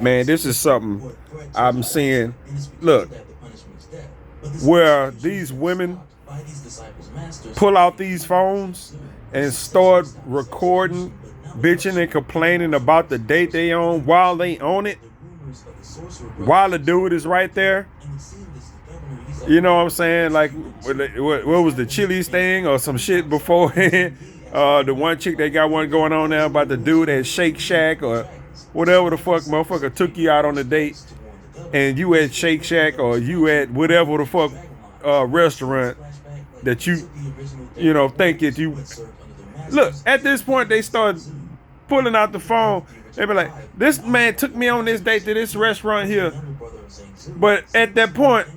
Man, this is something I'm seeing. Look, where these women pull out these phones and start recording, bitching and complaining about the date they on while they own it, while the dude is right there. You know what I'm saying? Like, what was the Chili's thing or some shit beforehand? The one chick that got one going on now about the dude at Shake Shack or whatever the fuck motherfucker took you out on a date and you at Shake Shack or you at whatever the fuck restaurant that you know think that you look at this point. They start pulling out the phone. They be like, this man took me on this date to this restaurant here, but at that point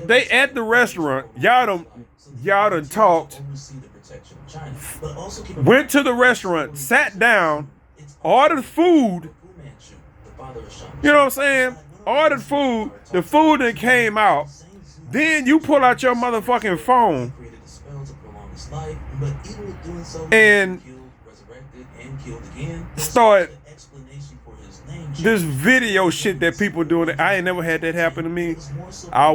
they at the restaurant, y'all done talked, went to the restaurant, sat down, ordered food. You know what I'm saying? Ordered food. The food that came out. Then you pull out your motherfucking phone and start this video shit that people doing. I ain't never had that happen to me. I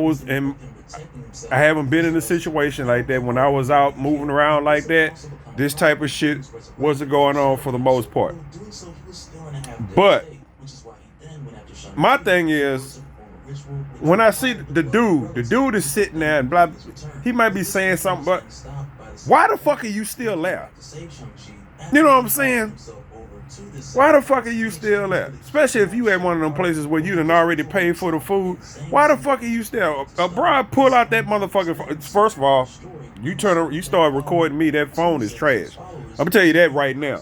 haven't been in a situation like that. When I was out moving around like that, this type of shit wasn't going on for the most part. But my thing is, when I see the dude is sitting there and blah, he might be saying something, but why the fuck are you still there? You know what I'm saying? Why the fuck are you still there? Especially if you at one of them places where you done already paid for the food. Why the fuck are you still? Bro, pull out that motherfucking phone. First of all, you start recording me, that phone is trash. I'm gonna tell you that right now.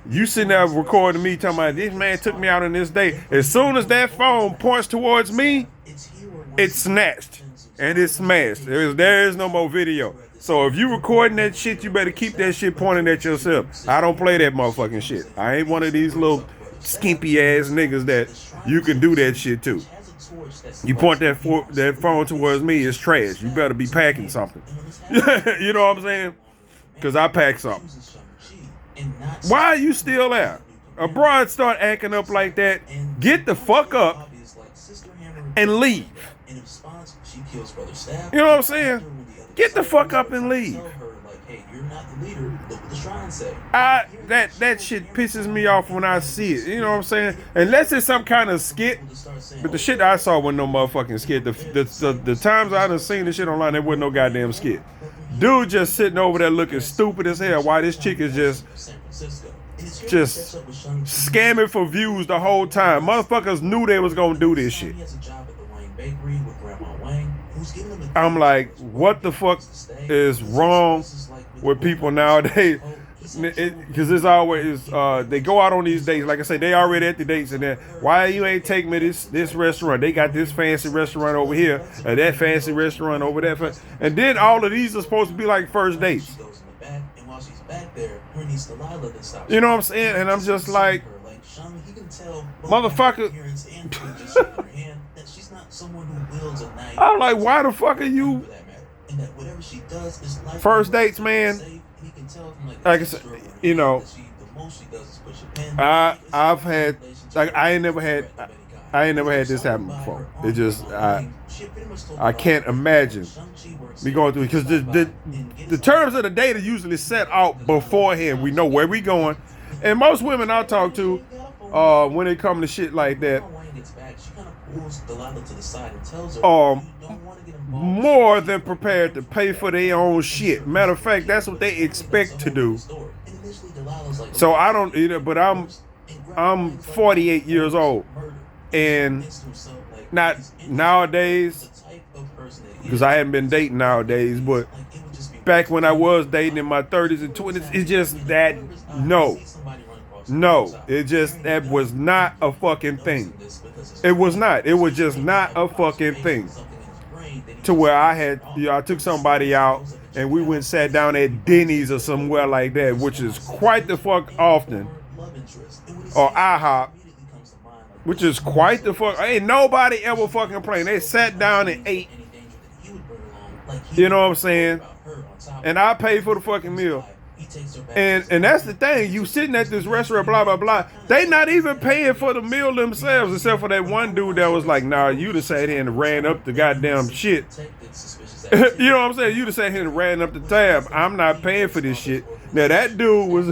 You sitting there recording me talking about this man took me out on this date. As soon as that phone points towards me, it's snatched and it's smashed. There is no more video. So if you recording that shit, you better keep that shit pointing at yourself. I don't play that motherfucking shit. I ain't one of these little skimpy ass niggas that you can do that shit to. You point that phone towards me, it's trash. You better be packing something. You know what I'm saying? Because I pack something. Why are you still there? A broad start acting up like that, get the fuck up and leave. You know what I'm saying? Get the fuck up and leave. That shit pisses me off when I see it. You know what I'm saying? Unless it's some kind of skit. But the shit I saw wasn't no motherfucking skit. The times I done seen the shit online, there wasn't no goddamn skit. Dude just sitting over there looking stupid as hell while this chick is just scamming for views the whole time. Motherfuckers knew they was gonna do this shit. I'm like, what the fuck is wrong with people nowadays? Because it's always they go out on these dates. Like I say, they already at the dates, and then why you ain't take me this restaurant? They got this fancy restaurant over here, and that fancy restaurant over there, and then all of these are supposed to be like first dates. You know what I'm saying? And I'm just like, motherfucker. I'm like, why the fuck are you? First dates, man. Like I said, you know, I've had, like, I ain't never had this happen before. It just I can't imagine me going through it, because the terms of the date are usually set out beforehand. We know where we going, and most women I talk to, when it come to shit like that, more than prepared to pay for their own shit. Matter of fact, that's what they expect to do. So I don't either, but I'm 48 years old, and not nowadays, because I haven't been dating nowadays, but back when I was dating in my 30s and 20s, it's just that no, it just, that was not a fucking thing. It was not. It was just not a fucking thing. To where I took somebody out and we went and sat down at Denny's or somewhere like that, which is quite the fuck often, or IHOP, which is quite the fuck. Ain't nobody ever fucking playing. They sat down and ate. You know what I'm saying? And I paid for the fucking meal. And that's the thing. You sitting at this restaurant, blah blah blah. They not even paying for the meal themselves, except for that one dude that was like, "Nah, you just sat here and ran up the goddamn shit." You know what I'm saying? You just sat here and ran up the tab. I'm not paying for this shit. Now that dude was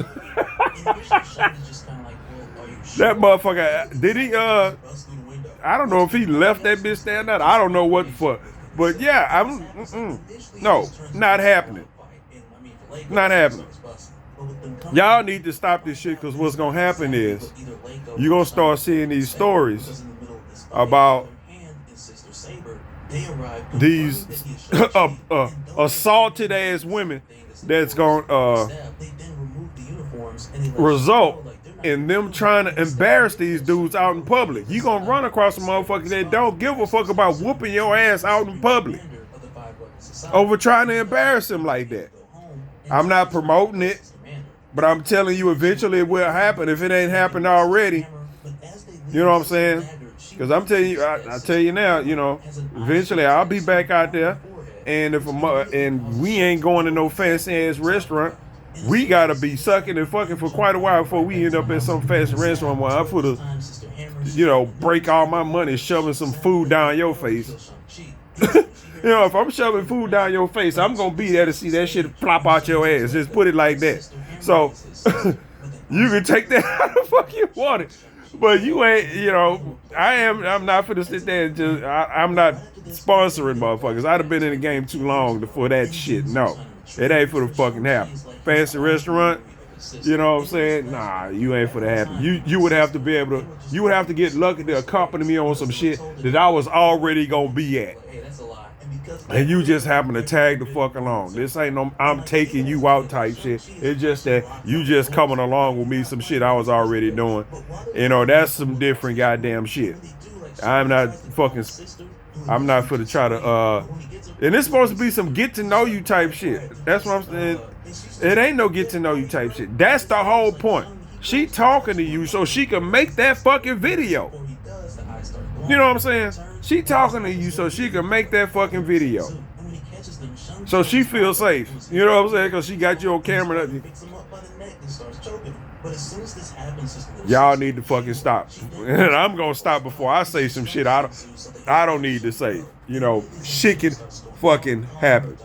that motherfucker. Did he? I don't know if he left that bitch there or not. I don't know what the fuck. But yeah, no, not happening. Not happening. Y'all need to stop this shit, because what's gonna happen is you're gonna start seeing these stories about these assaulted ass women that's gonna result in them trying to embarrass these dudes out in public. You gonna run across a motherfucker that don't give a fuck about whooping your ass out in public over trying to embarrass him like that. I'm not promoting it, but I'm telling you, eventually it will happen if it ain't happened already. You know what I'm saying? Because I'm telling you, I tell you now, you know, eventually I'll be back out there, and and we ain't going to no fancy ass restaurant. We gotta be sucking and fucking for quite a while before we end up at some fancy restaurant where I'm for to, you know, break all my money shoving some food down your face. You know, if I'm shoving food down your face, I'm gonna be there to see that shit plop out your ass. Just put it like that. So you can take that how the fuck you want it, but you ain't. You know, I'm not finna sit there and just. I'm not sponsoring motherfuckers. I'd have been in the game too long for that shit. No, it ain't for the fucking happen. Fancy restaurant. You know what I'm saying? Nah, you ain't for the happen. You would have to be able to. You would have to get lucky to accompany me on some shit that I was already gonna be at. And you just happen to tag the fuck along. This ain't no I'm taking you out type shit. It's just that you just coming along with me some shit I was already doing. You know, that's some different goddamn shit. I'm not for to try to and it's supposed to be some get to know you type shit. That's what I'm saying. It ain't no get to know you type shit. That's the whole point. She talking to you so she can make that fucking video. You know what I'm saying? She talking to you so she can make that fucking video. So she feels safe. You know what I'm saying? Because she got you on camera. Y'all need to fucking stop. And I'm going to stop before I say some shit I don't need to say. You know, shit can fucking happen.